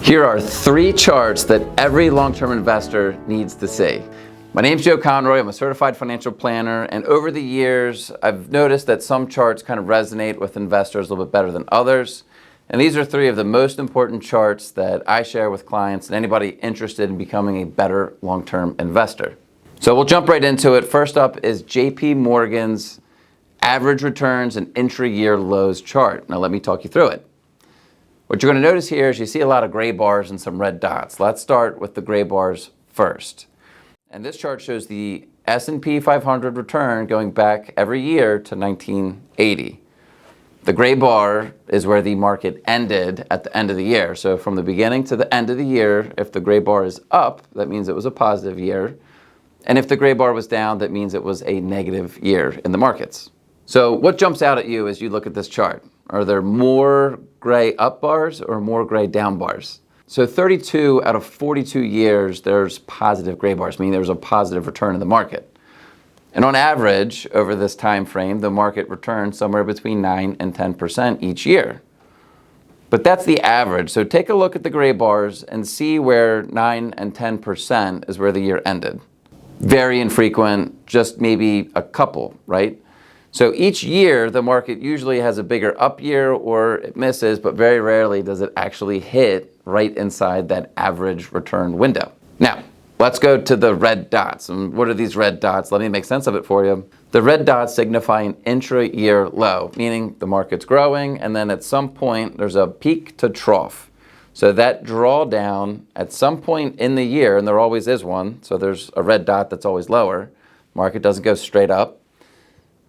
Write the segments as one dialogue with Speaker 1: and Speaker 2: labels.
Speaker 1: Here are 3 charts that every long-term investor needs to see. My name's Joe Conroy. I'm a certified financial planner, and over the years, I've noticed that some charts kind of resonate with investors a little bit better than others. And these are 3 of the most important charts that I share with clients and anybody interested in becoming a better long-term investor. So we'll jump right into it. First up is JP Morgan's average returns and intra-year lows chart. Now let me talk you through it. What you're going to notice here is you see a lot of gray bars and some red dots. Let's start with the gray bars first. And this chart shows the S&P 500 return going back every year to 1980. The gray bar is where the market ended at the end of the year. So from the beginning to the end of the year, if the gray bar is up, that means it was a positive year. And if the gray bar was down, that means it was a negative year in the markets. So what jumps out at you as you look at this chart? Are there more gray up bars or more gray down bars? So 32 out of 42 years, there's positive gray bars, meaning there's a positive return in the market. And on average, over this time frame, the market returns somewhere between 9 and 10% each year. But that's the average. So take a look at the gray bars and see where 9 and 10% is where the year ended. Very infrequent, just maybe a couple, right? So each year, the market usually has a bigger up year or it misses, but very rarely does it actually hit right inside that average return window. Now, let's go to the red dots. And what are these red dots? Let me make sense of it for you. The red dots signify an intra-year low, meaning the market's growing, and then at some point, there's a peak to trough. So that drawdown at some point in the year, and there always is one, so there's a red dot that's always lower. Market doesn't go straight up.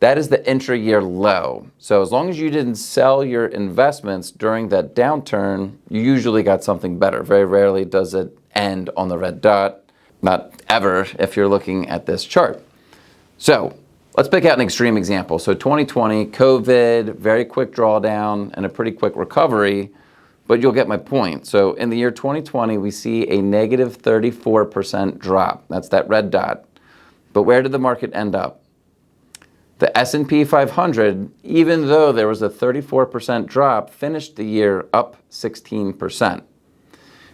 Speaker 1: That is the intra-year low. So as long as you didn't sell your investments during that downturn, you usually got something better. Very rarely does it end on the red dot. Not ever if you're looking at this chart. So let's pick out an extreme example. So 2020, COVID, very quick drawdown and a pretty quick recovery, but you'll get my point. So in the year 2020, we see a negative 34% drop. That's that red dot. But where did the market end up? The S&P 500, even though there was a 34% drop, finished the year up 16%.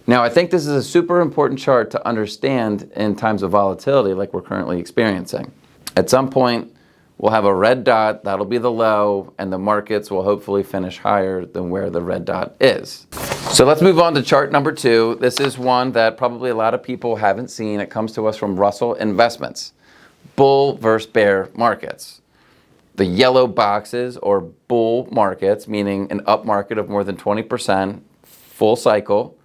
Speaker 1: Now, I think this is a super important chart to understand in times of volatility like we're currently experiencing. At some point, we'll have a red dot, that'll be the low, and the markets will hopefully finish higher than where the red dot is. So let's move on to chart number 2. This is one that probably a lot of people haven't seen. It comes to us from Russell Investments. Bull versus bear markets. The yellow boxes are bull markets, meaning an up market of more than 20%, full cycle.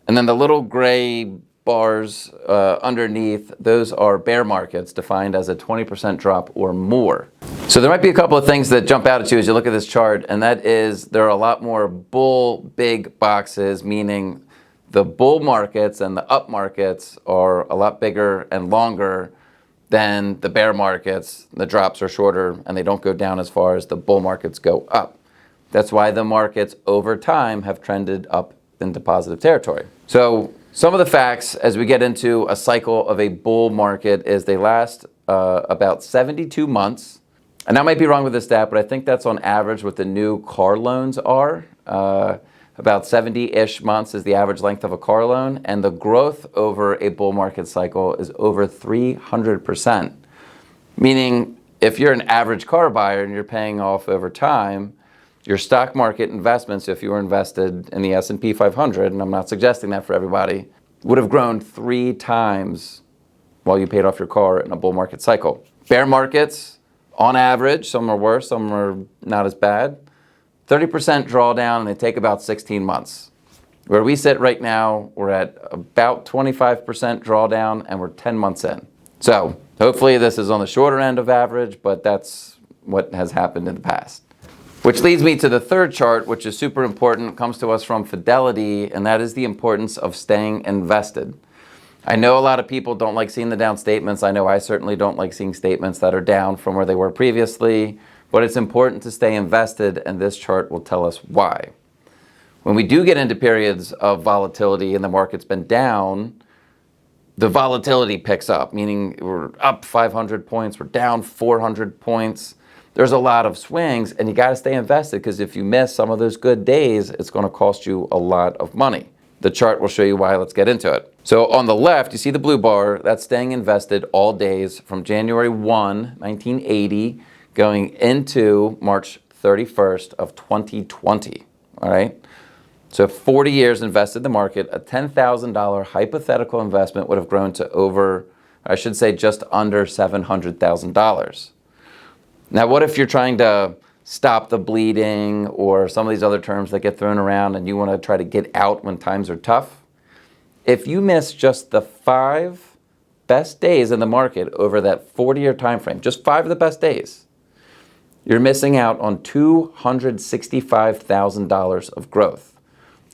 Speaker 1: And then the little gray bars underneath, those are bear markets, defined as a 20% drop or more. So there might be a couple of things that jump out at you as you look at this chart, and that is there are a lot more bull big boxes, meaning the bull markets and the up markets are a lot bigger and longer than the bear markets. The drops are shorter and they don't go down as far as the bull markets go up. That's why the markets over time have trended up into positive territory. So some of the facts as we get into a cycle of a bull market is they last about 72 months. And I might be wrong with this stat, but I think that's on average what the new car loans are. About 70-ish months is the average length of a car loan, and the growth over a bull market cycle is over 300%. Meaning, if you're an average car buyer and you're paying off over time, your stock market investments, if you were invested in the S&P 500, and I'm not suggesting that for everybody, would have grown 3 times while you paid off your car in a bull market cycle. Bear markets, on average, some are worse, some are not as bad. 30% drawdown, and they take about 16 months. Where we sit right now, we're at about 25% drawdown, and we're 10 months in. So hopefully this is on the shorter end of average, but that's what has happened in the past. Which leads me to the third chart, which is super important. It comes to us from Fidelity, and that is the importance of staying invested. I know a lot of people don't like seeing the down statements. I know I certainly don't like seeing statements that are down from where they were previously. But it's important to stay invested, and this chart will tell us why. When we do get into periods of volatility and the market's been down, the volatility picks up, meaning we're up 500 points, we're down 400 points. There's a lot of swings, and you got to stay invested because if you miss some of those good days, it's going to cost you a lot of money. The chart will show you why. Let's get into it. So on the left, you see the blue bar. That's staying invested all days from January 1, 1980, going into March 31st of 2020. All right? So 40 years invested in the market, a $10,000 hypothetical investment would have grown to over, I should say, just under $700,000. Now, what if you're trying to stop the bleeding or some of these other terms that get thrown around and you want to try to get out when times are tough? If you miss just the 5 best days in the market over that 40-year time frame, just 5 of the best days, you're missing out on $265,000 of growth.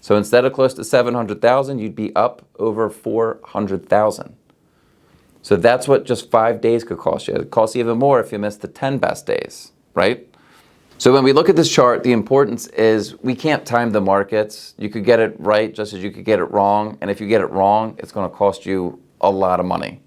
Speaker 1: So instead of close to $700,000, you'd be up over $400,000. So that's what just 5 days could cost you. It costs you even more if you miss the 10 best days, right? So when we look at this chart, the importance is we can't time the markets. You could get it right just as you could get it wrong. And if you get it wrong, it's going to cost you a lot of money.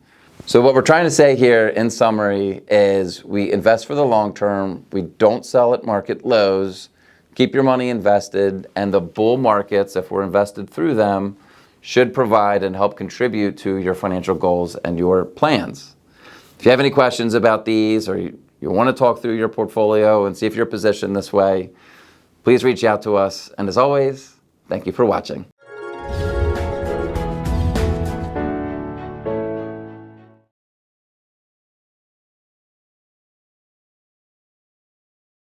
Speaker 1: So what we're trying to say here in summary is we invest for the long term. We don't sell at market lows. Keep your money invested, and the bull markets, if we're invested through them, should provide and help contribute to your financial goals and your plans. If you have any questions about these or you want to talk through your portfolio and see if you're positioned this way, please reach out to us. And as always, thank you for watching.